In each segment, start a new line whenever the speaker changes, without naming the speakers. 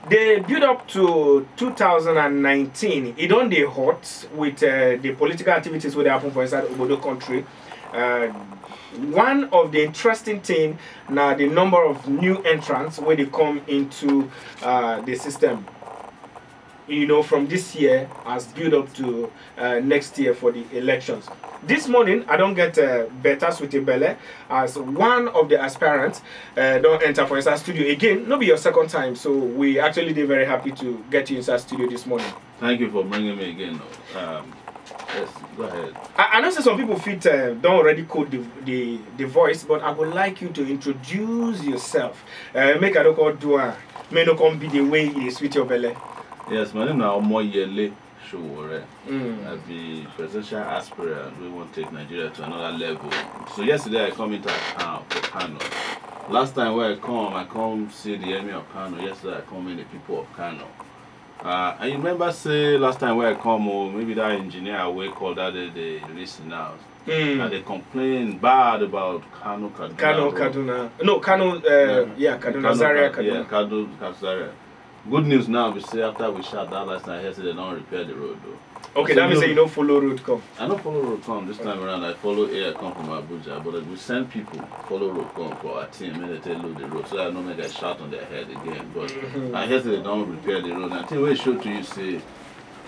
The build up to 2019, it don't dey hot with the political activities where they happen for inside Obodo country. One of the interesting thing now the number of new entrants where they come into the system. You know, from this year as build up to next year for the elections. This morning, I don't get better with Bele as one of the aspirants don't enter for inside studio again. Not be your second time, so we actually did very happy to get you inside studio this morning.
Thank you for bringing me again. Yes, go ahead.
I know some people don't already code the voice, but I would like you to introduce yourself. Make a local doer. May not come be the way it is with your belly.
Yes, my name is Omoyele. Sowore. As the presidential aspirant, we want to take Nigeria to another level. So yesterday I come into town for Kano. Last time where I come see the enemy of Kano. Yesterday I come in the people of Kano. And you remember say last time where I come, or maybe that engineer we called that they listen now. And they complain bad about Kano, Kaduna.
Kano, Kaduna. No, Kano, yeah, Kaduna, Zaria, Kaduna.
Yeah, Kano, Zaria. Good news now, we say after we shot that last night, they don't repair the road though.
Okay, so that means you don't follow road come.
I don't follow road come this time around. I follow air come from Abuja, but we send people follow road come for our team and they load the road so I don't make a shot on their head again. But I hear they don't repair the road. Until we show to you say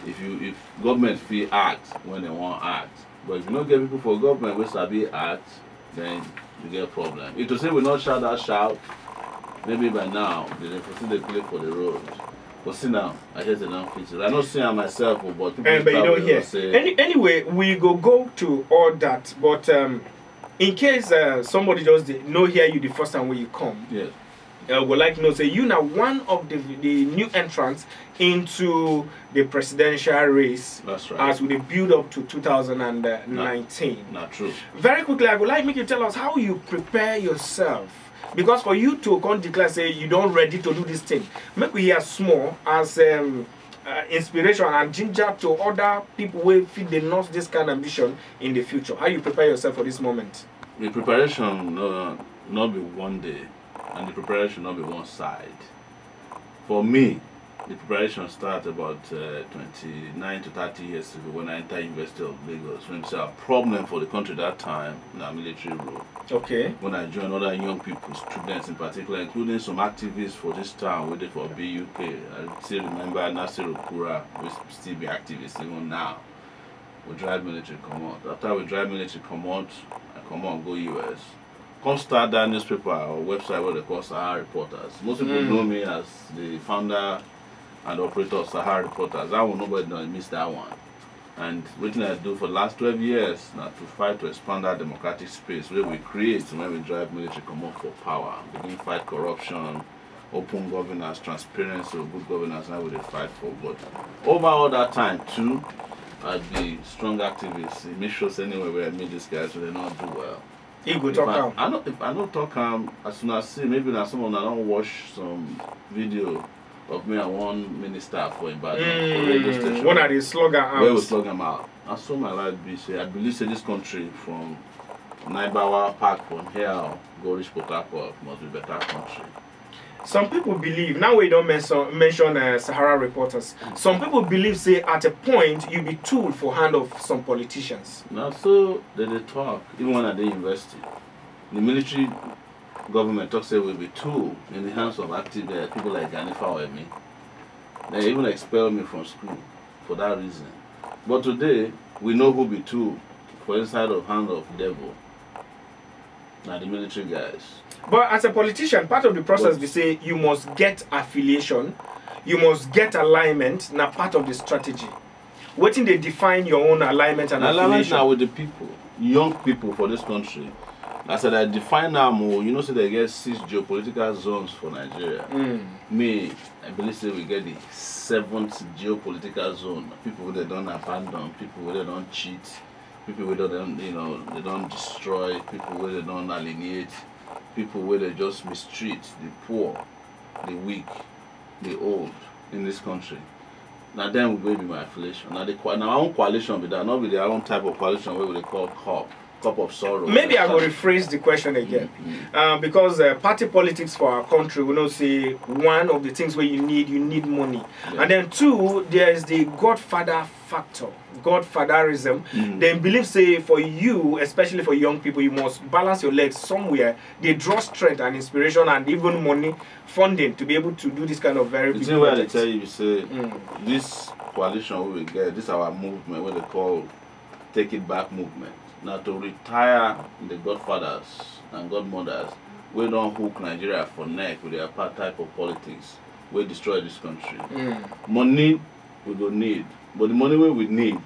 if government feel act when they want act. But if you don't get people for government we sabi act, then you get a problem. If to say we not shout that shout, maybe by now they play for the road. But see now, I hear they don't fix it. I don't see it myself, but people
but you don't hear. Anyway, we go to all that. But in case somebody just no hear you the first time when you come,
yes.
Would like to know say you now one of the new entrants into the presidential race.
That's right.
As we build up to 2019.
Not true.
Very quickly, I would like make you tell us how you prepare yourself. Because for you to come declare say you don't ready to do this thing, make we hear small as inspiration and ginger to other people who feel they not this kind of ambition in the future. How you prepare yourself for this moment? The
preparation not be one day, and the preparation not be one side. For me, the preparation started about 29 to 30 years ago when I entered University of Lagos. When it's a problem for the country that time, the military rule.
Okay.
When I joined other young people, students in particular, including some activists for this town, waiting for BUK. I still remember Nasir Okura, we still be activists even now. We drive military come out. After we drive military come out, I come out go US. Come start that newspaper or website where they call Sahara Reporters. Most people know me as the founder and operator of Sahara Reporters. I will nobody don't miss that one. And what I do for the last 12 years now to fight to expand that democratic space where we create when we drive military come up for power, begin fight corruption, open governance, transparency, good governance, now we fight for. But over all that time too, I'd be strong activists. It makes sure anywhere where I meet these guys so they don't do well.
You go talk
if I don't talk as soon as I see maybe now someone I don't watch some video of me and one minister for Ibadan for radio station.
One of the slogan out.
Where we slug them out. I saw my life be say I believe say this country from Naibawa Park from here go reach Port Harcourt must be better country.
Some people believe, now we don't mention Sahara Reporters, some people believe say at a point you be tool for hand of some politicians.
Now so they talk, even when at the university. The military government talks say will be tool in the hands of active people like Ganifa or me. They even expel me from school for that reason. But today we know who be tool for inside of hand of devil. Now the military guys.
But as a politician, part of the process we say you must get affiliation, you must get alignment, now part of the strategy. Waiting they define your own alignment and affiliation.
Alignment now with the people, young people for this country. I said I define now more, you know, so they get 6 geopolitical zones for Nigeria. Me, I believe say we get the 7th geopolitical zone. People they don't abandon, people they don't cheat, people where they don't, you know, they don't destroy, people where they don't alienate, people where they just mistreat the poor, the weak, the old in this country. Now then we go be my affiliation. Now our own coalition be that, not be their own type of coalition where they call cup of sorrow.
Maybe I will rephrase the question again. Because party politics for our country, we know say one of the things where you need money.
Yeah.
And then two, there is the godfather factor, godfatherism. They believe say for you, especially for young people, you must balance your legs somewhere. They draw strength and inspiration and even money, funding to be able to do this kind of very big
thing where they tell you, say, this coalition we will get, this our movement, what they call Take It Back movement. Now to retire the godfathers and godmothers, we don't hook Nigeria for neck with their type of politics. We destroy this country. Money we don't need, but the money we need,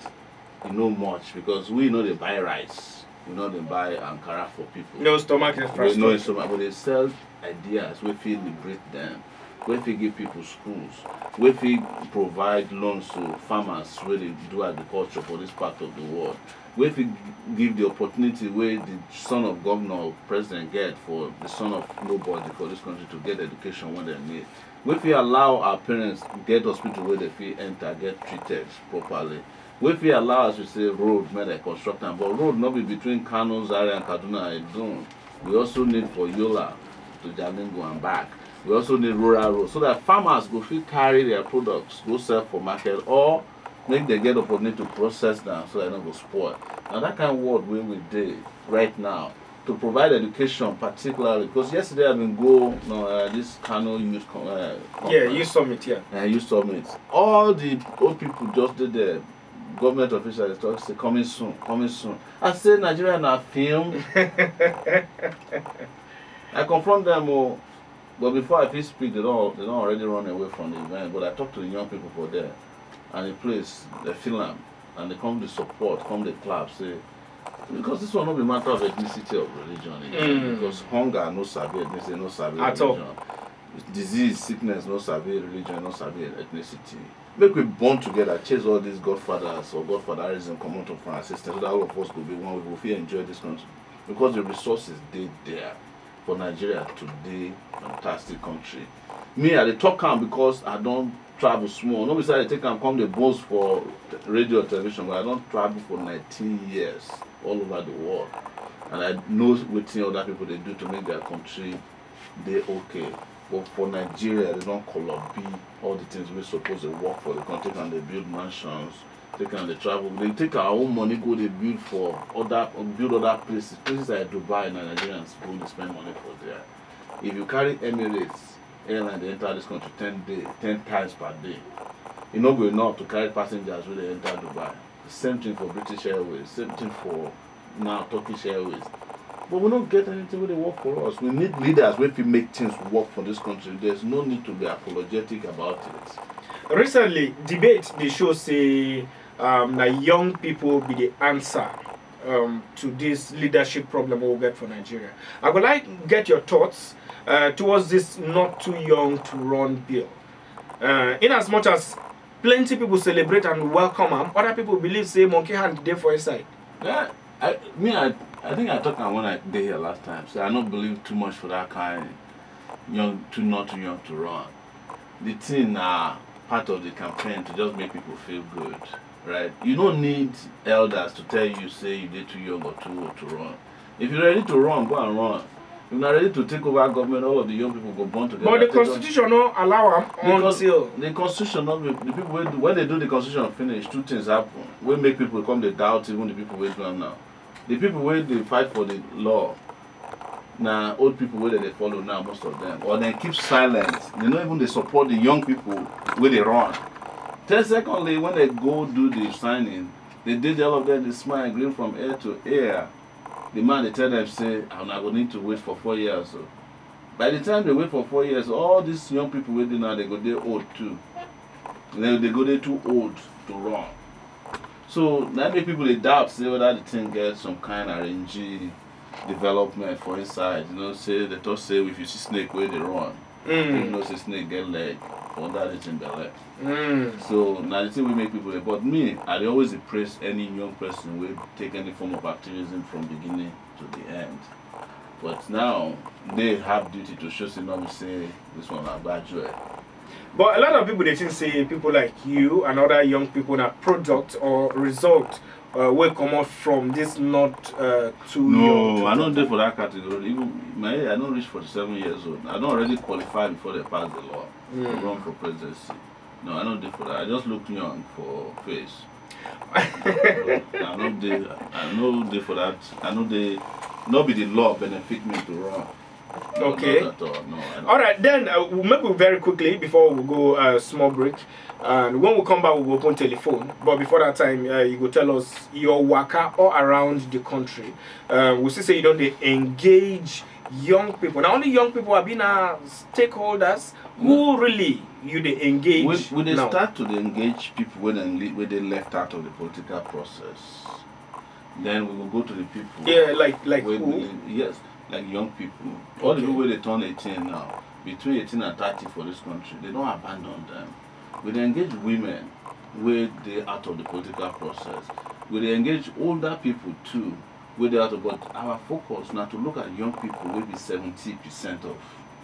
you know much because we know they buy rice, we know they buy Ankara for people.
No stomach infrastructure.
We know stomach, but they sell ideas. We feel liberate them. We feel give people schools. We feel provide loans to farmers where they do agriculture for this part of the world. We feel give the opportunity where the son of governor or president get for the son of nobody for this country to get education when they need. We feel allow our parents get hospital where they feel enter, get treated properly. We feel allow us to say road, may they construct them, but road not be between Kano, Zaria and Kaduna and Edun. We also need for Yola to Jalingo and back. We also need rural roads so that farmers go fit carry their products, go sell for market, or make they get opportunity to process them so they don't go spoil. Now that kind of work we did right now to provide education particularly because yesterday I've been this Kano youth
youth summit,
youth summit. All the old people just did the government officials talk say coming soon, coming soon. I say Nigeria na film. I confront them all. But before I feel speak, they don't already run away from the event. But I talk to the young people for there, and the place, they feel them, and they come to support, come to clap, say, because this will not be a matter of ethnicity or religion, again, because hunger no sabi ethnicity, no sabi religion, disease, sickness no sabi religion, no sabi ethnicity. Make we bond together, chase all these godfathers or godfatherism come out from our system, so that all of us will be one. We will feel enjoy this country because the resources they there. For Nigeria today, fantastic country. Me, I talk am because I don't travel small. No, besides I take am come the boast for radio, television, but I don't travel for 19 years all over the world, and I know what other people they do to make their country they okay. But for Nigeria, they don't be all the things we supposed to work for the country, and they build mansions. They can travel. They take our own money, go they build for other places. Places like Dubai and Nigerians go to spend money for there. If you carry Emirates airline, they enter this country 10 times per day. It's not good enough to carry passengers when they enter Dubai. The same thing for British Airways, same thing for now Turkish Airways. But we don't get anything when they work for us. We need leaders where we make things work for this country. There's no need to be apologetic about it.
Recently, debate they show say that young people be the answer to this leadership problem we'll get for Nigeria. I would like to get your thoughts towards this not too young to run bill. In as much as plenty people celebrate and welcome them, other people believe say monkey hand there for his side.
Yeah, I think I talked about when I did here last time. So I don't believe too much for that kind not too young to run. The thing part of the campaign to just make people feel good. Right? You don't need elders to tell you, say you did too young or too old to run. If you're ready to run, go and run. If you're not ready to take over government, all of the young people go born together.
But the constitution don't allow them until
the constitution not the people when they do the constitution finish, two things happen. We make people come they doubt even the people who do them now. The people where they fight for the law. Now old people where they follow now, most of them. Or they keep silent. They don't even they support the young people where they run. Then secondly, when they go do the signing, they did all of them, they smile green from ear to ear. The man, they tell them, say, I'm not going to need to wait for 4 years. So. By the time they wait for 4 years, all these young people waiting now, they go there old too. They go there too old to run. So that make people they doubt, say whether the thing gets some kind of RNG development for inside. You know, say they thought say if you see snake where they run. You know say snake get leg. under this in Bel
Mm.
So now the thing we make people, but me, I always praise any young person who take any form of activism from beginning to the end. But now they have duty to show say this one a bad joy.
But a lot of people they think say people like you and other young people are product or result will come out from this not too young.
No, I don't there for that category. Even my age, I don't reach 47 years old. I don't already qualify before they pass the law to run for presidency. No, I don't there for that. I just look young for face. I know there for that. I know they not be the law benefit me to run. No,
okay.
Not at all. No,
all right, then maybe very quickly before we go small break, and when we come back we'll open telephone. But before that time, you go tell us your waka all around the country. We still say you don't dey engage young people. Not only young people have been stakeholders. Who really you they engage?
When they
now?
start to engage people when they left out of the political process, then we will go to the people.
Yeah, like who?
Yes, like young people. All the people where they turn 18 now, between 18 and 30 for this country, they don't abandon them. We they engage women where they out of the political process. We they engage older people too, where they out of. But our focus now to look at young people will be 70% of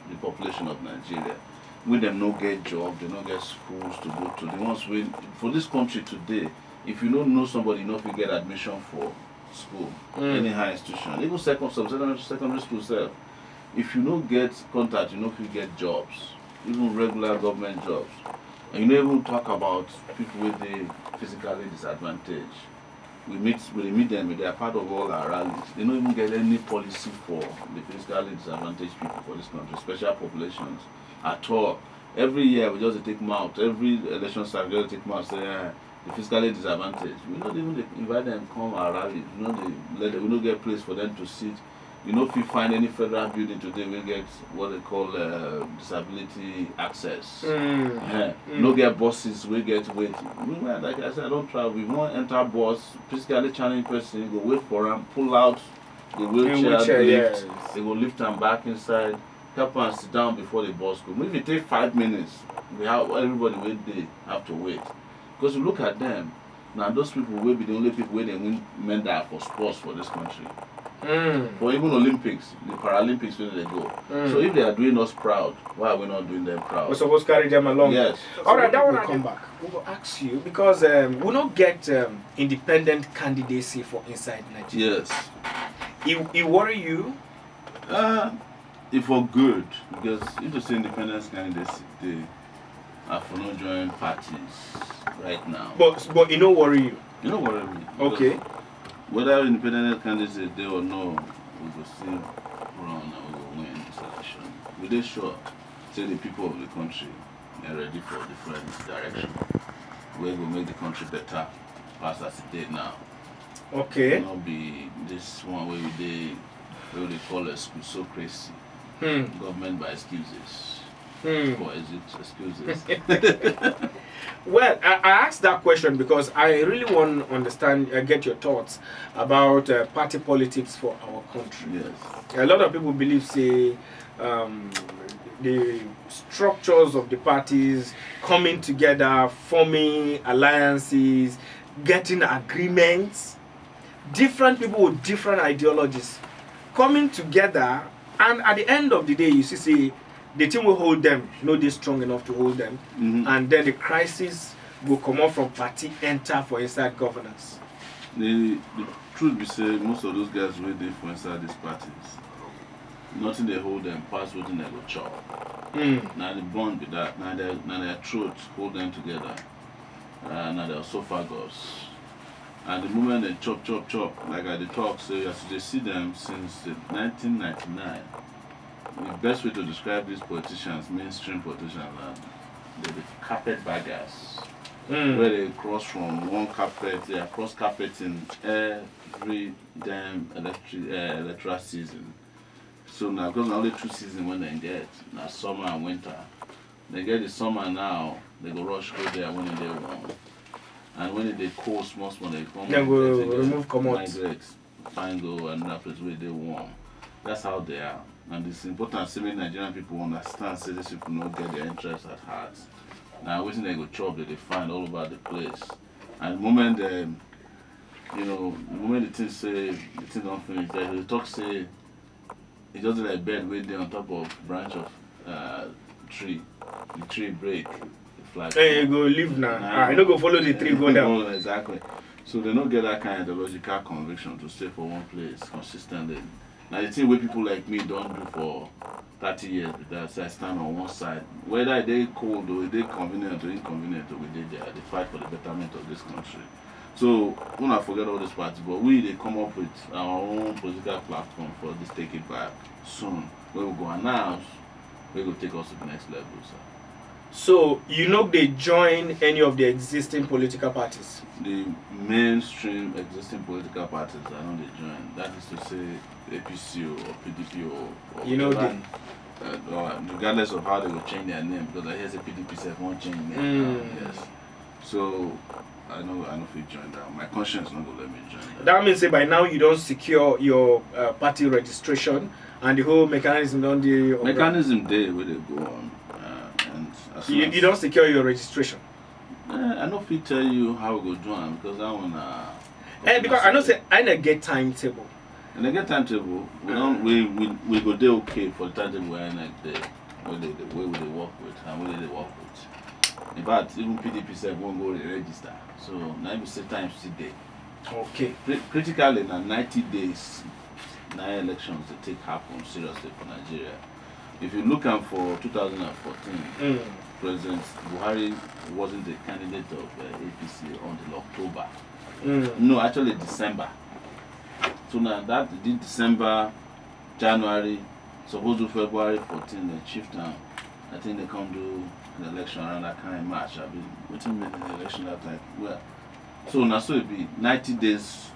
the population of Nigeria. When them no get job, they don't get schools to go to. The ones when for this country today, if you don't know somebody enough, you get admission for school, any high institution, even secondary school self. If you don't get contact, you know if you get jobs, even regular government jobs. And you don't even talk about people with the physically disadvantaged. We meet them, they are part of all our rallies. They don't even get any policy for the physically disadvantaged people for this country, special populations at all. Every year we just take them out. Every election cycle we just take them out. Say the physically disadvantaged. We don't even invite them come our rallies. We don't get place for them to sit. You know, if you find any federal building today, we get what they call disability access. No get buses, we get wait. Like I said, I don't travel. We won't enter bus, physically challenged person, go wait for them, pull out the wheelchair lift, they go lift them back inside, help them sit down before the bus go. If it take 5 minutes, we have everybody wait they have to wait. Because you look at them, now those people will be the only people where they win medal for sports for this country. For even Olympics, the Paralympics, where they go. So if they are doing us proud, why are we not doing them proud?
We're supposed to carry them along.
Yes.
All right, that one will come back. We will ask you because we not get independent candidacy for inside Nigeria.
Yes.
It worry you?
If for good, because if you say independence candidacy, they are for no join parties right now.
But it don't worry you?
You know what I mean?
Okay.
Whether independent candidates are there or no, we will still run and we will win this election. We are sure, say the people of the country are ready for different direction. We will make the country better, past as it is now.
Okay.
It will not be this one where they call excusocracy. Government by excuses. Or is it excuses?
Well, I asked that question because I really want to understand, get your thoughts about party politics for our country.
Yes.
A lot of people believe, say, the structures of the parties coming together, forming alliances, getting agreements, different people with different ideologies coming together, and at the end of the day, you see, the team will hold them, know they're strong enough to hold them, and then the crisis will come out from party enter for inside governance.
The truth be said, most of those guys were there for inside these parties. Nothing they hold them past what they go chop. Now the bond with that, now their throats hold them together. Now their esophagus. And the moment they chop, like I did talk, so as they see them since 1999. The best way to describe these politicians, mainstream politicians, they're the carpetbaggers. Where they cross from one carpet, they are cross carpeting every damn electoral season. So now, because only 2 seasons when they get, now summer and winter. They get the summer now, they go rush go there when they warm. And when they cold, small, they come.
Then go remove, come out.
Migrate, find go another place where they warm. That's how they are. And it's important so many Nigerian people understand say these people don't get their interests at heart. Now waiting they go chop that they find all over the place. And the moment the thing say the thing don't finish, they talk say it's just like bed way there on top of branch of tree. The tree break, the flag.
Hey, you go live now. I don't go follow the tree go down.
Exactly. So they don't get that kind of ideological conviction to stay for one place consistently. Now the thing where people like me don't do for 30 years, because I stand on one side. Whether they cold or they convenient or inconvenient or we did there, they fight for the betterment of this country. So when I forget all this parts, but they come up with our own political platform for this Take It Back soon. We will go announce, we will take us to the next level, sir.
So they join any of the existing political parties?
The mainstream existing political parties I know they join. That is to say APC or PDP or regardless of how they will change their name, because I hear the PDP said won't change name. Yes. So I know if you join that. My conscience not gonna let me join that. That
means by now you don't secure your party registration and the whole mechanism don't do
mechanism day where they go on.
You don't secure your registration.
I know if you tell you how we go do it because I wanna.
Because I know say I don't get timetable.
And I get timetable. We go there okay for the timetable where I like the way they work with and where they work with. In fact, even PDP said won't go register. So now you say time still there.
Okay.
Critically now 90 days, 9 elections they take happen seriously for Nigeria. If you look at for 2014, President Buhari wasn't the candidate of APC until October. No, actually December. So now that did December, January, suppose to February 14, they shift now. I think they come do an election around that kind of March. I've been waiting for the election that time. Well, so now so it be 90 days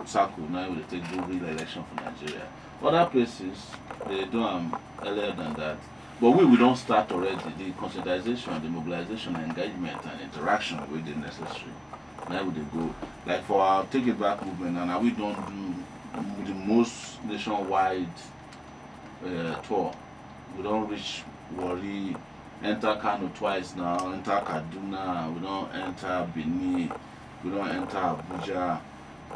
circle now will take the real election for Nigeria. Other places they do earlier than that. But we don't start already. The conscientization, the mobilization, engagement and interaction with the necessary. Now would they go. Like for our Take It Back movement, and we don't do the most nationwide tour. We don't reach Wari, enter Kano twice now, enter Kaduna, we don't enter Benin, we don't enter Abuja,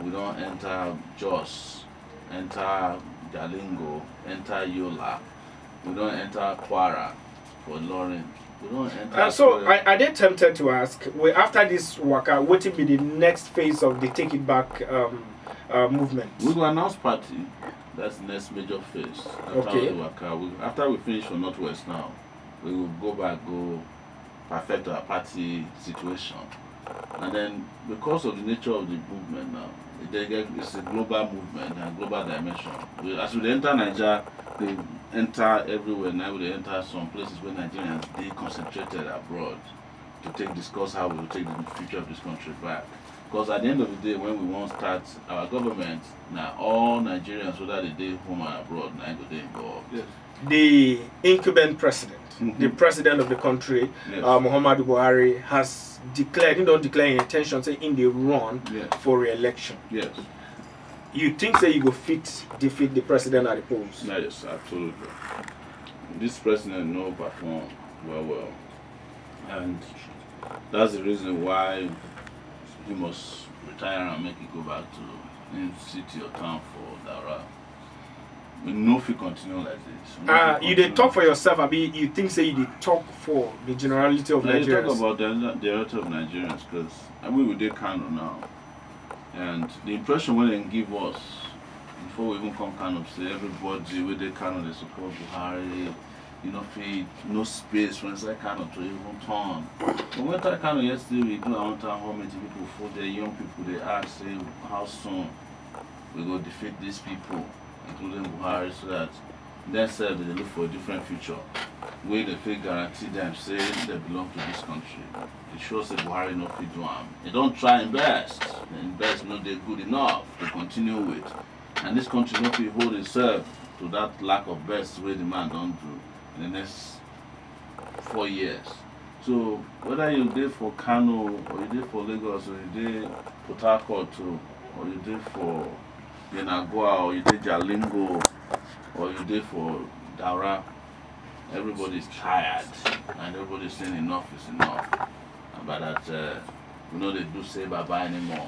we don't enter Jos, enter Jalingo, enter Yola, we don't enter Kwara for Lauren. We don't enter
so are they tempted to ask, after this waka, what will be the next phase of the Take It Back movement?
We will announce party. That's the next major phase. After we finish for Northwest now, we will go perfect our party situation. And then because of the nature of the movement now, it's a global movement and global dimension. As we enter Nigeria, they enter everywhere. Now they enter some places where Nigerians they concentrated abroad to discuss how we will take the future of this country back. Because at the end of the day, when we want to start our government, now all Nigerians, whether they home or abroad, now they involved. Yes.
The incumbent president, the president of the country, yes. Muhammadu Buhari, has declared, he don't declare intention, say in the run for re-election.
Yes.
You think that you go defeat the president at the polls?
Yes, absolutely. This president knows perform well. And that's the reason why he must retire and make it go back to in city or town for Dara. We know if we continue like this.
You did talk for yourself, Abi. You think say you did talk for the generality of Nigerians?
You talk about the generality of Nigerians because we did Kano now. And the impression when they give us, before we even come Kano, say everybody with the Kano, they support Buhari, no space when inside Kano to even turn. When we enter Kano yesterday, we do our town how many people for the young people, they ask, say, how soon we go defeat these people, including Buhari, so that themselves they look for a different future, where they feel guarantee them, say they belong to this country. It shows that Buhari no fit do am. They don't try invest. They invest not they good enough to continue with. And this country not fit hold itself to that lack of best way the man don't do in the next 4 years. So whether you did for Kano or you did for Lagos or you did Port Harcourt or you did for Yenagoa or you did Jalingo or you did for Daura, everybody's tired, and everybody's saying enough is enough. But that, we know they do say bye-bye anymore.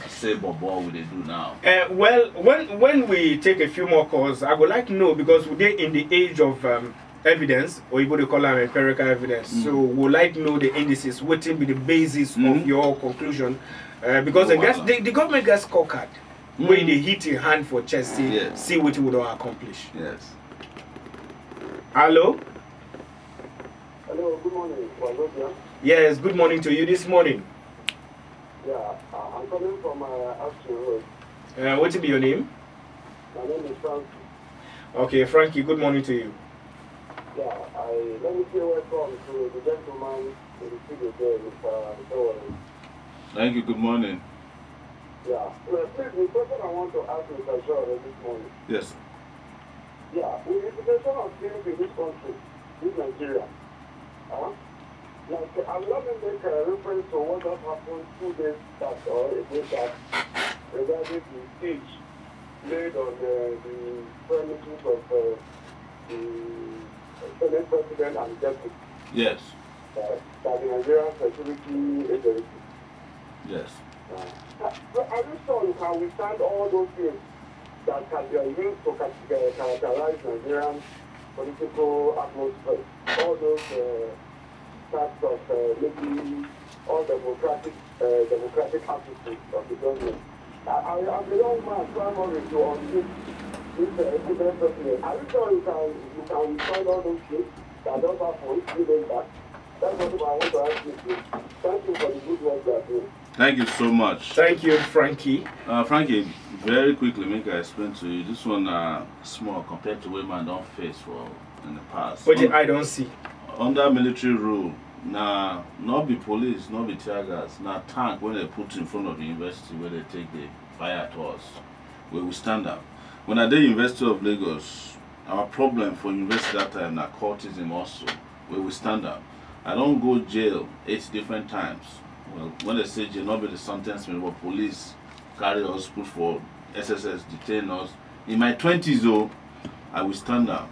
Say bobo what they do now.
Well, when we take a few more calls, I would like to know, because we're in the age of evidence, or you would call them empirical evidence. So we would like to know the indices, what will be the basis of your conclusion. Because the government gets scorecard when they hit in hand for chest, see what it would accomplish.
Yes.
Hello?
Hello, good morning. Wazobia.
Yes, good morning to you this morning.
Yeah, I'm coming from Aspirant.
What will be your name?
My name is Frankie.
Okay, Frankie, good morning to you.
Yeah, let me say welcome to the gentleman in the studio there, Mr. Sowore.
Thank you, good morning.
Yeah, well, please, the question I want to ask Mr. Sowore this morning.
Yes.
Yeah, with the situation of things in this country, this Nigeria, like, I'm not going to make a reference to what has happened 2 days back or a day back regarding the speech made on the premises of the Senate President and Deputy.
Yes.
By the Nigerian Security Agency.
Yes.
So are you sure you can withstand all those things that can be used to characterize Nigerian political atmosphere? All those types of maybe all democratic attitudes of the government. I am the young man trying to unseat this president president. Are you sure you can withstand all those things that don't happen 3 days back? That's what I want to ask you. Thank you for the good work you are doing.
Thank you so much.
Thank you, Frankie.
Frankie, very quickly, make I explain to you. This one small compared to what man don't face for in the past.
What I don't see.
Under military rule, now not be police, not be tear gas, now tank when they put in front of the university where they take the fire at us, where we stand up. When I did University of Lagos, our problem for university that time now cultism also, where we stand up. I don't go jail 8 different times. Well, when they say jail, not be the sentence me, but police carry us, put for SSS, detain us. In my 20s though, I will stand up.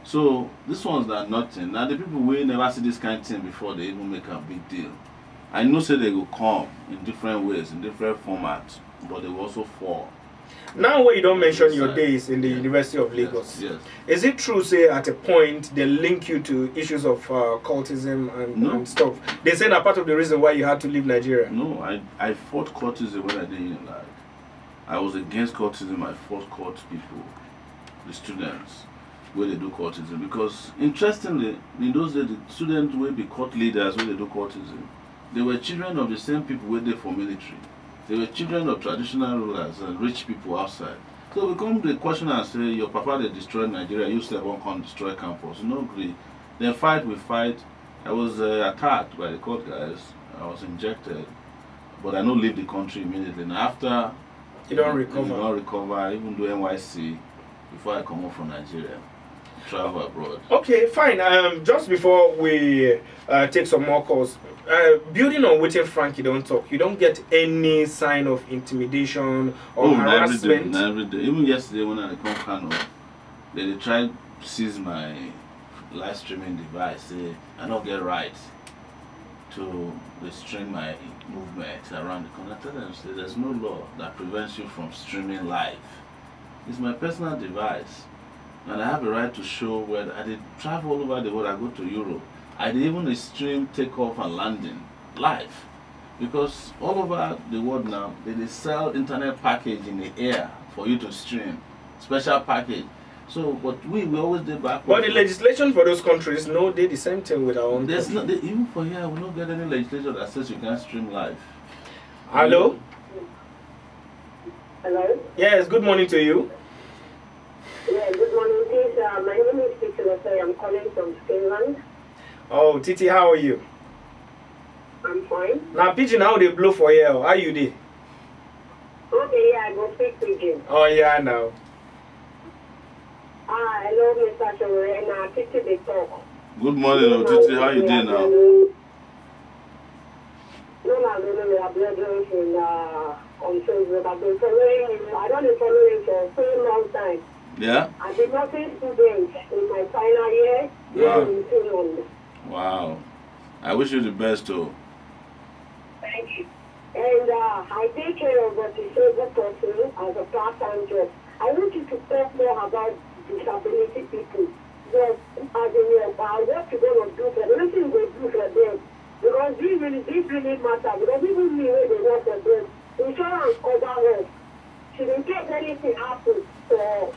So this one's not nothing. Now the people will never see this kind of thing before they even make a big deal. I know say they will come in different ways, in different formats, but they will also fall.
Now where you don't mention your days in the University of Lagos,
yes.
Is it true, say at a point they link you to issues of cultism and stuff? They say that part of the reason why you had to leave Nigeria.
No, I fought cultism when I didn't like. I was against cultism. I fought cult people, the students, where they do cultism. Because interestingly, in those days, the students will be cult leaders where they do cultism. They were children of the same people where they for military. They were children of traditional rulers and rich people outside. So we come to the question and say, your papa they destroyed Nigeria, you still won't come destroy campus. No agree. Then fight, we fight. I was attacked by the court guys. I was injected. But I don't leave the country immediately. And after
you don't recover.
You don't recover, I even do NYC before I come home from Nigeria. Travel abroad.
Okay, fine. Just before we take some more calls, building on what Frankie don't talk, you don't get any sign of intimidation or harassment.
Every day. Even yesterday when I come Kano, they tried to seize my live streaming device. Say I don't get right to restrain my movement around the country. I tell them, say there's no law that prevents you from streaming live. It's my personal device. And I have a right to show where I did travel all over the world. I go to Europe. I did even stream takeoff and landing live. Because all over the world now, they sell internet package in the air for you to stream. Special package. So, but we always did back.
But the legislation for those countries, no, they the same thing with our own.
There's not, even for here, we don't get any legislation that says you can't stream live.
Hello?
Hello?
Yes, good morning to you.
Yeah, good morning. Please, my name is Titi. I'm calling from Finland.
Oh, Titi, how are you?
I'm fine.
Now, Pigeon, how they blow for you? How you did?
Okay, yeah, I go speak Pigeon.
Oh, yeah, now.
Hello, Mr. Sowore, and Titi, they talk.
Good morning, Titi. How you doing now?
We are brethren on Facebook. I've been following him. I don't follow him for a very long time.
Yeah?
As a nursing student in my final year in Finland.
Wow. I wish you the best too.
Thank you. And I take care of a disabled person as a part-time job. I want you to talk more about disability people. But as in what you're going to do for them, anything you do for them. Because this really matters. Because even me, when they work for them, insurance cover us. Should in case anything happens for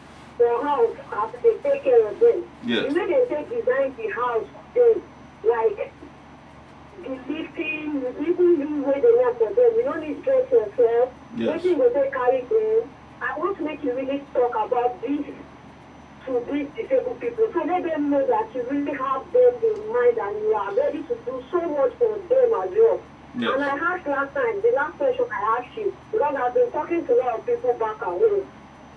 house, after they take care of them.
Yes.
The way they take design the house, they, like, the lifting, even the way they work for them, you don't need to dress yourself.
Yes.
Nothing will they carry them. I want to make you really talk about this to these disabled people. So let them know that you really have them in mind and you are ready to do so much for them as well.
Yes.
And I asked last time, the last question I asked you, because I've been talking to a lot of people back at home.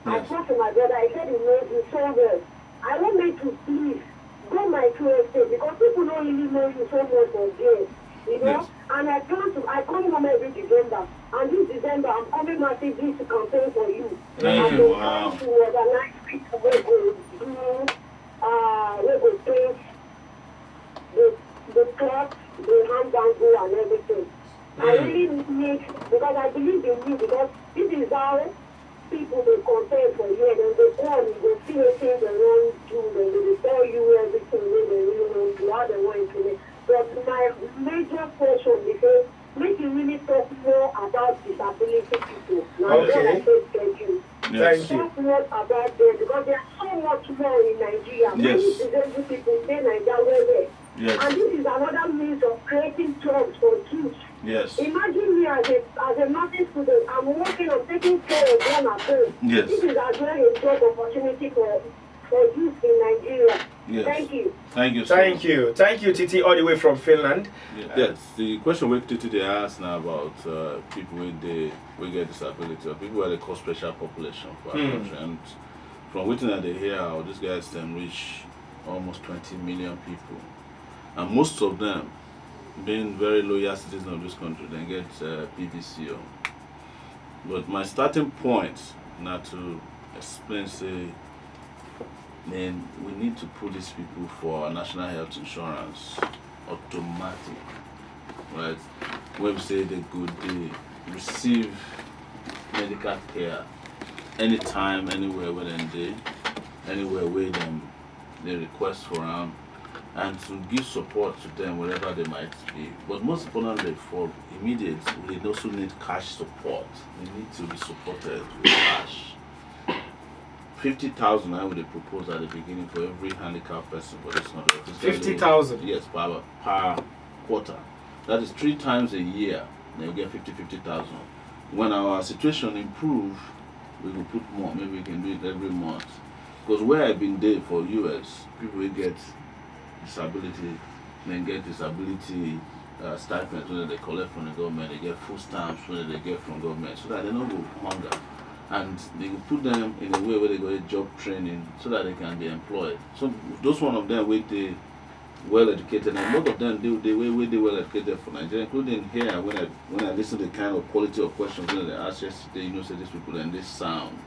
I spoke to my brother, I said he knows you so well. I want me to please go my true estate because people don't really know you so much for years. You know?
Yes.
And I come home every December. And this December, I'm coming massively to campaign for you.
Thank you. Wow.
To organize people where go do, where go paint the cloth, the hand bangle and everything. I really need, because I believe in you, because this is how people they compare for you, and they come, they see everything they want to do, and they tell you everything they really want to do, how they want to do. But my major question is, make you really talk more about disability people. Now,
Okay.
I said, thank you.
Yes.
Thank you.
Talk more about them, because there are so much more in Nigeria. Many
Yes.
disabled people say Nigeria well.
Yes.
And this is another means of creating jobs for youth.
Yes.
Imagine me as a nursing student, I'm working on taking care of them at home.
Yes.
This is as well a job opportunity for youth in Nigeria.
Yes.
Thank you.
Thank you so
Thank
much.
you. Thank you, Titi, all the way from Finland.
Yes, the question we today asked now about people with get disability, or people where they call special population for our country. And from waiting at the here, these guys can reach almost 20 million people. And most of them, being very loyal citizens of this country, they get PVCO. But my starting point now to explain, say, then we need to put these people for national health insurance automatic, right? When we say they receive medical care anytime, anywhere where they anywhere where they request for them, and to give support to them wherever they might be. But most importantly, for immediate, they also need cash support. They need to be supported with cash. 50,000 I would propose at the beginning for every handicapped person for this country.
50,000?
Yes, per quarter. That is 3 times a year. They get 50,000. When our situation improves, we will put more. Maybe we can do it every month. Because where I've been there for US, people will get disability, then get disability stipends when they collect from the government. They get food stamps when they get from government, so that they don't go hunger. And they will put them in a way where they go get job training so that they can be employed. So those one of them with the well educated, and most of them they well educated for Nigeria, including here when I listen to the kind of quality of questions that they asked yesterday, you know, say these people and this sound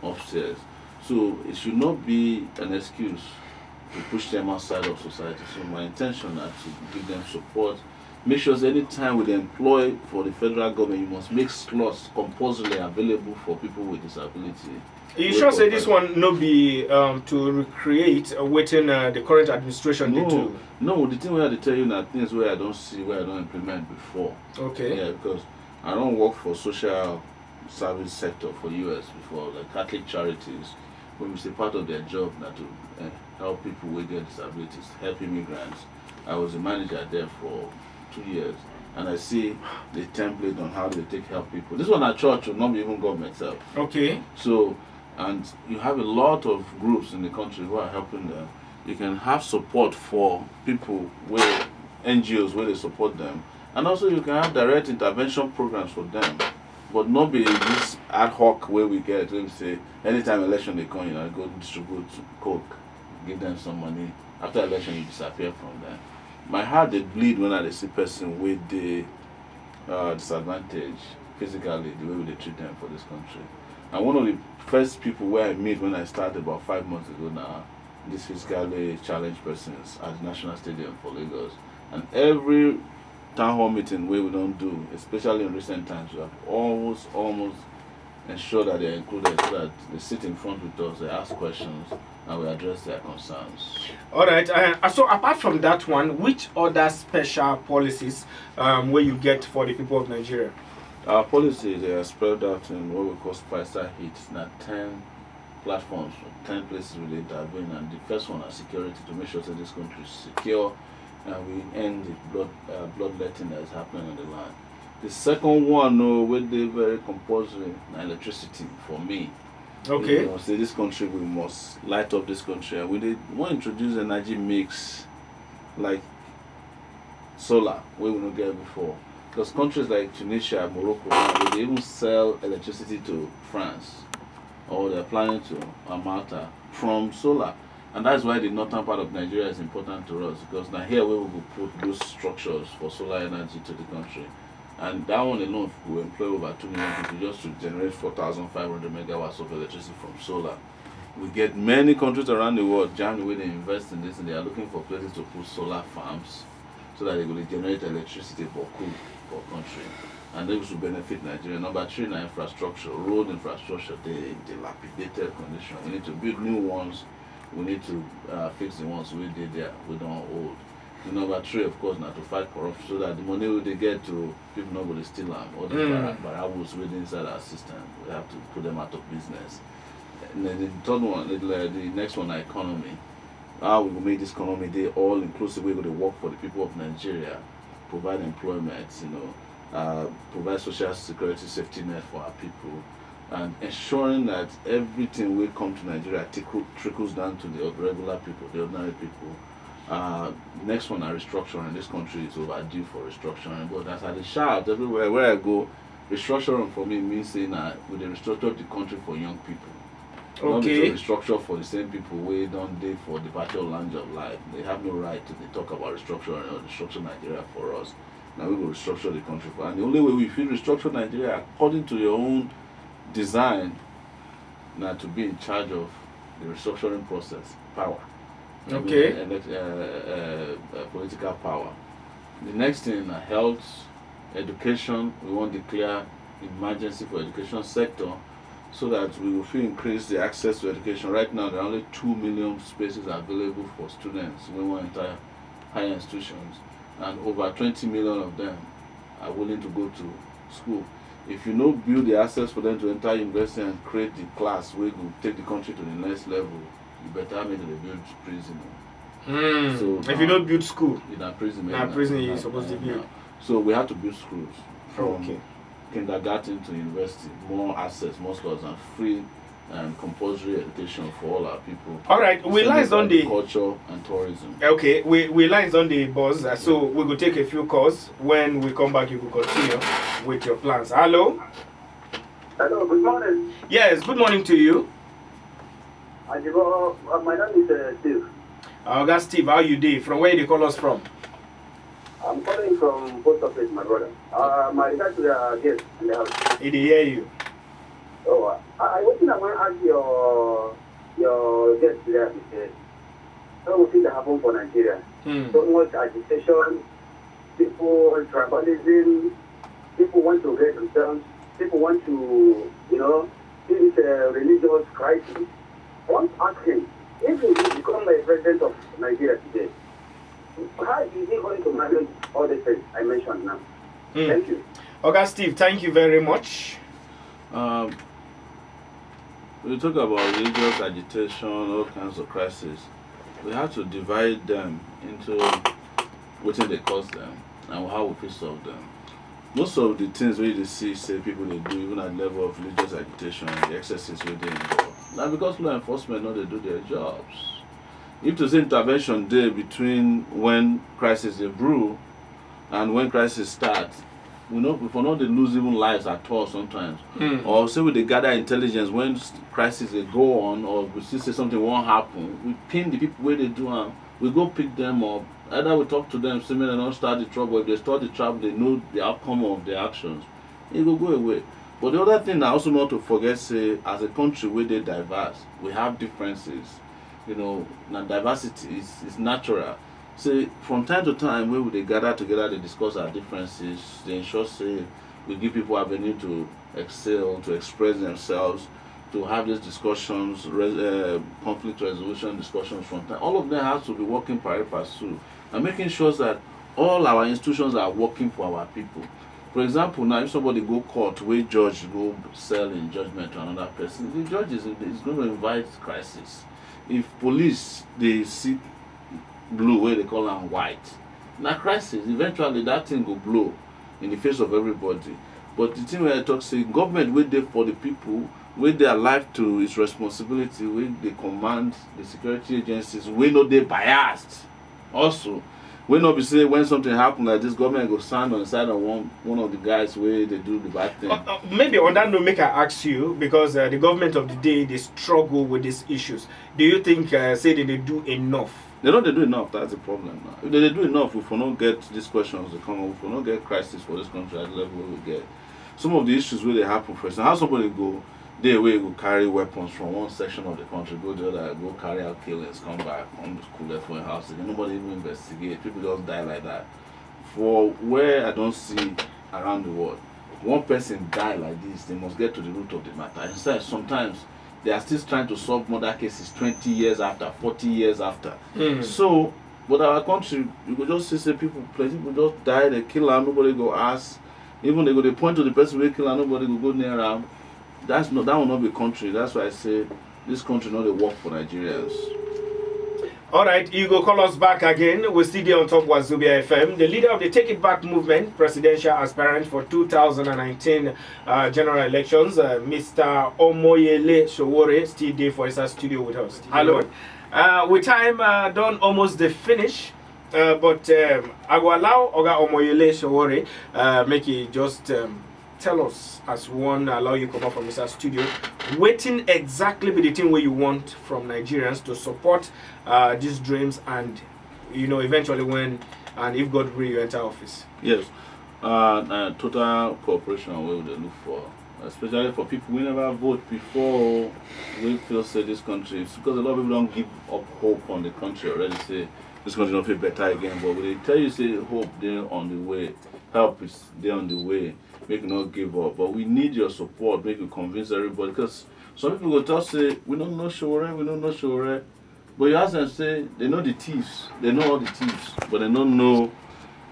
upstairs. So it should not be an excuse to push them outside of society. So my intention is to give them support. Make sure that any time we employ for the federal government, you must make slots compulsorily available for people with disability.
You sure say this one no be to recreate waiting the current administration did to?
No, the thing where I tell you now things where I don't see, where I don't implement before.
Okay.
Yeah, because I don't work for social service sector for US before, like Catholic charities. When we say part of their job now to help people with their disabilities, help immigrants. I was a manager there for 2 years, and I see the template on how they help people. This one at church will not be even government itself.
Okay.
So, and you have a lot of groups in the country who are helping them. You can have support for people where NGOs where they support them, and also you can have direct intervention programs for them, but not be this ad hoc where we get. Let me say anytime election they come, you know, go distribute coke, give them some money. After election, you disappear from them. My heart they bleed when I see person with the disadvantage physically, the way they treat them for this country. And one of the first people where I meet when I started about 5 months ago now, these physically challenged persons at the National Stadium for Lagos. And every town hall meeting where we don't do, especially in recent times, we have almost ensure that they're included, so that they sit in front with us, they ask questions, and we address their concerns.
All right. So apart from that one, which other special policies where you get for the people of Nigeria?
Our policies, they are spread out in what we call spicer hits. Now 10 platforms, 10 places we intervene, and the first one is security, to make sure that this country is secure and we end the bloodletting that is happening on the land. The second one, where they very compulsory, electricity for me.
Okay.
You know, say this country, we must light up this country, and we want to introduce energy mix like solar, where we don't get before. Because countries like Tunisia, Morocco, they even sell electricity to France, or they're planning to Malta from solar. And that's why the northern part of Nigeria is important to us, because now here we will put those structures for solar energy to the country. And that one alone will employ over 2 million people just to generate 4,500 megawatts of electricity from solar. We get many countries around the world, Germany, where they invest in this, and they are looking for places to put solar farms so that they will generate electricity for cool for country. And this will benefit Nigeria. Number 3, now infrastructure, road infrastructure, they're in dilapidated condition. We need to build new ones. We need to fix the ones we did there, we don't hold. The number 3, of course, now to fight corruption, so that the money we they get to people not going to steal them. All the barabos within inside our system, we have to put them out of business. And then the third one, the next one, economy. How we will make this economy they all inclusive. We're going to work for the people of Nigeria, provide employment, provide social security safety net for our people, and ensuring that everything will come to Nigeria trickles down to the regular people, the ordinary people. Next one, restructuring. This country is overdue for restructuring, but as I shout everywhere where I go, restructuring for me means saying we restructure the country for young people.
Okay.
Not restructure for the same people who don't date for the battle lounge of life. They have no right to talk about restructuring or restructure Nigeria for us. Now we will restructure the country for, and the only way we feel restructure Nigeria according to your own design, now to be in charge of the restructuring process, power.
Okay.
Political power. The next thing, health, education. We want to declare emergency for education sector, so that we will increase the access to education. Right now, there are only 2 million spaces available for students when we enter higher institutions, and over 20 million of them are willing to go to school. If you don't build the access for them to enter university and create the class where will take the country to the next level, you better make it build prison.
So if you don't build school,
in a prison,
you're supposed to build.
So we have to build schools from
Okay.
kindergarten to university, more access, more schools, and free and compulsory education for all our people.
All right, we lies on the
culture and tourism.
Okay, we lines on the buzz, so we will take a few calls. When we come back, you will continue with your plans. Hello.
Hello, good morning.
Yes, good morning to you.
My name is Steve.
That's Steve. How you doing? From where you call us from?
I'm calling from post office, my brother. My regards to the guest in the house.
He did hear you.
Oh, I want to ask your guest there. What things that happen for Nigeria? So much agitation, people tribalism, people want to get themselves, people want to, this is a religious crisis. I want to ask him, if he become a president of Nigeria today, how is he going to manage all the things I mentioned now? Thank you.
Okay, Steve, thank you very much.
When you talk about religious agitation, all kinds of crises, we have to divide them into what they cause them and how we solve them. Most of the things where you see, say people they do, even at the level of religious agitation, the excesses where they involve. Now because law enforcement know they do their jobs. If there's intervention there between when crisis they brew and when crisis starts, we know before not they lose even lives at all sometimes. Or say we they gather intelligence when crisis they go on, or we see say something won't happen. We pin the people where they do we go pick them up. Either we talk to them, say they don't start the trouble. If they start the trouble, they know the outcome of their actions. it will go away. But the other thing I also not to forget, say, as a country where they diverse, we have differences. You know, now diversity is natural. Say, from time to time, when they gather together, they discuss our differences, they ensure, say, we give people avenue to excel, to express themselves, to have these discussions, conflict resolution discussions from time. All of them have to be working pari passu and making sure that all our institutions are working for our people. For example, now if somebody go court, where judge go sell in judgment to another person, the judge is going to invite crisis. If police, they see blue, where they call them white, now crisis, eventually that thing will blow in the face of everybody. But the thing where I talk, say, government wait there for the people, wait their life to its responsibility, where they command the security agencies, we know they biased. Also, we not be say when something happen like this, government go stand on the side of one of the guys where they do the bad thing.
Maybe on that note, make I ask you, because the government of the day, they struggle with these issues. Do you think, say that they do enough?
They know they do enough, that's the problem now. If they do enough, we will not get these questions to come up, we will not get crisis for this country at the level where we get. Some of the issues where they happen, for example, how somebody go, they will go carry weapons from one section of the country, go the other, go carry out killings, come back, come to school, left for a house again. Nobody even investigate. People just die like that. For where I don't see around the world, one person die like this, they must get to the root of the matter. Instead, sometimes they are still trying to solve murder cases 20 years after, 40 years after. So, but our country, you could just say people, plenty people just die, they kill her, nobody go ask. Even they go, they point to the person who kill her, nobody will go near them. That will not be country. That's why I say this country not a work for Nigerians.
All right, you go call us back again. We're still there on top Wazobia FM. The leader of the Take It Back movement, presidential aspirant for 2019 general elections, Mr. Omoyele Sowore, still there for his studio with us. Hello. With time done almost the finish. But I will allow Oga Omoyele Sowore make it just tell us, as one allow you come up from Mr. Studio, waiting exactly be the thing where you want from Nigerians to support these dreams, and you know eventually when and if God will you enter office.
Yes, total cooperation we would look for, especially for people we never vote before. We feel say this country, it's because a lot of people don't give up hope on the country already. Say this country don't feel better again, but when they tell you say hope they're on the way, help is there on the way. Make you not give up, but we need your support. Make you convince everybody, because some people go tell say we don't know Sowore, we don't know Sowore, but you ask them say they know the thieves, they know all the thieves, but they don't know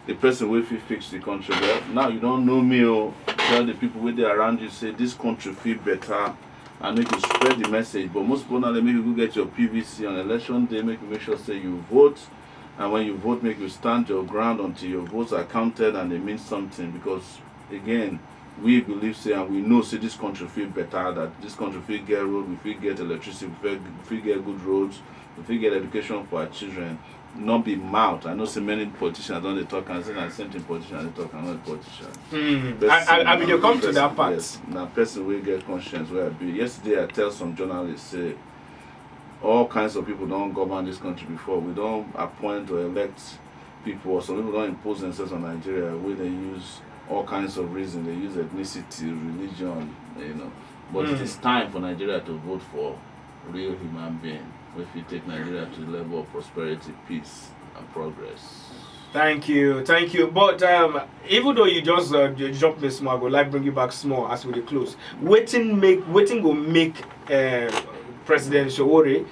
the person who will fix the country. Well, now you don't know me, or tell the people where they around you say this country feel better, and make you spread the message. But most people now they make you go get your PVC on election day, make you make sure say you vote, and when you vote, make you stand your ground until your votes are counted and they mean something. Because again, we believe say and we know say this country feel better, that this country feel get road, we feel get electricity, we feel get good roads, we feel get education for our children. Not be mouth. I know so many politicians don't they talk and say the same thing politicians they talk and not politicians.
I mean you come to that part.
Yes, now person will get conscience where I be. Yesterday I tell some journalists say all kinds of people don't govern this country before. We don't appoint or elect people, or some people don't impose themselves on Nigeria where they use all kinds of reasons. They use ethnicity, religion, you know. But it is time for Nigeria to vote for real human being. If you take Nigeria to the level of prosperity, peace, and progress.
Thank you, thank you. But even though you just jump me small, I would like bring you back small as we close. Waiting will make President Sowore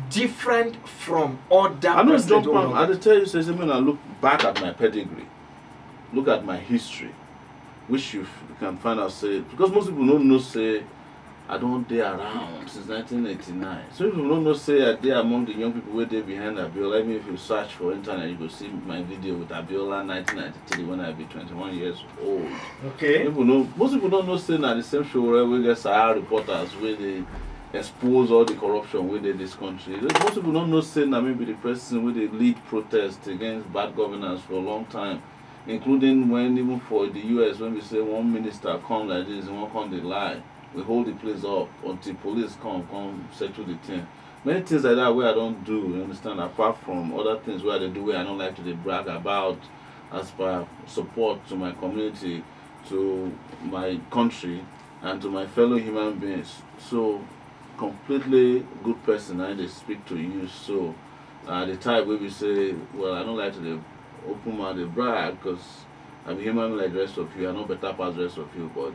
different from other.
I don't jump on. I tell you, say when I look back at my pedigree, look at my history, which you can find out say, because most people don't know say I don't dare around since 1989. So people don't know say I dare among the young people where they behind Abiola. Even if you search for internet, you will see my video with Abiola 1993 when I be 21 years old.
Okay.
People know, most people don't know say that the same show where we get Sahara reporters where they expose all the corruption within this country. Most people don't know say that maybe the person where they lead protests against bad governance for a long time. Including when even for the US, when we say one minister come like this and one come they lie, we hold the place up until police come settle the thing. Many things like that where I don't do, you understand, apart from other things where they do where I don't like to brag about as per support to my community. to my country and to my fellow human beings. So completely good person and they speak to you. So the type where we say, well, I don't like to dey open mouth dey brag because I'm human like the rest of you. I know better past the rest of you, but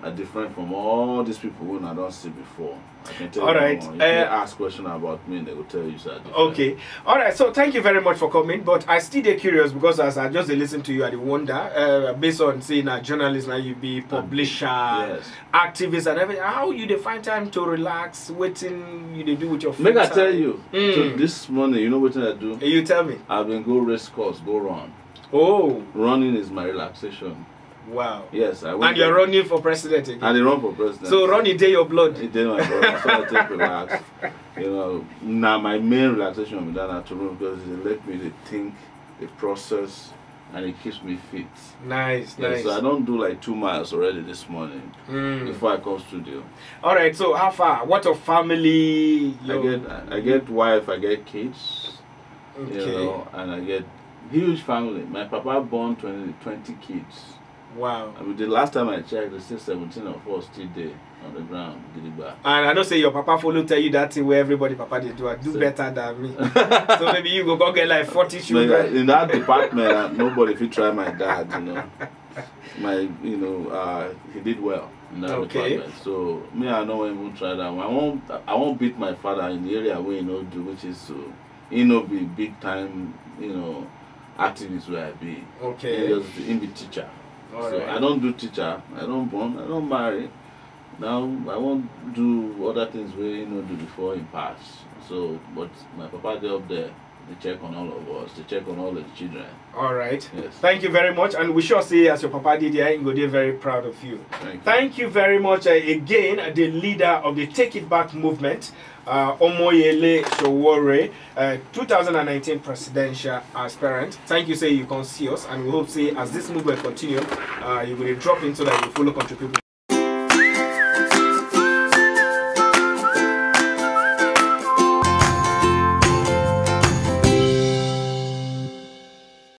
I'm different from all these people who I don't see before. I can tell
all
you
right.
more. If you ask question about me, they will tell you sir.
Okay. All right. So thank you very much for coming. But I still dey curious because as I just dey listen to you, I dey wonder, based on saying a journalist now, you be publisher,
yes,
activist, and everything. How you dey find time to relax? Waiting you dey do with your friends?
make I tell you. So this morning, you know what I do?
You tell me.
I've been go race course, go run.
Oh.
Running is my relaxation.
Wow.
Yes, I went.
And you're running for president again.
And they run for president.
So running day your blood.
It did my blood. So I take relax. You know, now my main relaxation will be done to run because it let me to think, the process, and it keeps me fit.
Nice,
Yeah,
nice.
so I don't do like 2 miles already this morning before I come studio.
All right. So how far? What of family?
I get wife, I get kids.
Okay.
You know, and I get huge family. My papa born 20 kids.
Wow.
I mean, the last time I checked, there's still 17 of us still there on the ground.
And I don't say your papa follow tell you that thing where everybody papa they do. I do better than me. So maybe you go get like 40 children.
In that department, nobody fit try my dad. You know, he did well in that department. So me, I don't even try that one. I won't beat my father in the area where do, which is be big time, activist where I be.
Okay.
He just be teacher. So I don't do teacher, I don't born, I don't marry. Now I won't do other things where do before in pass. So but my papa they up there, they check on all of us, they check on all the children.
All right.
Yes.
Thank you very much, and we sure see as your papa did here, Ngode very proud of you. Thank you very much again, the leader of the Take It Back movement, Omoyele Sowore, 2019 presidential aspirant. Thank you, say you can see us, and we hope say as this movement continue, you will drop in so that you follow country people.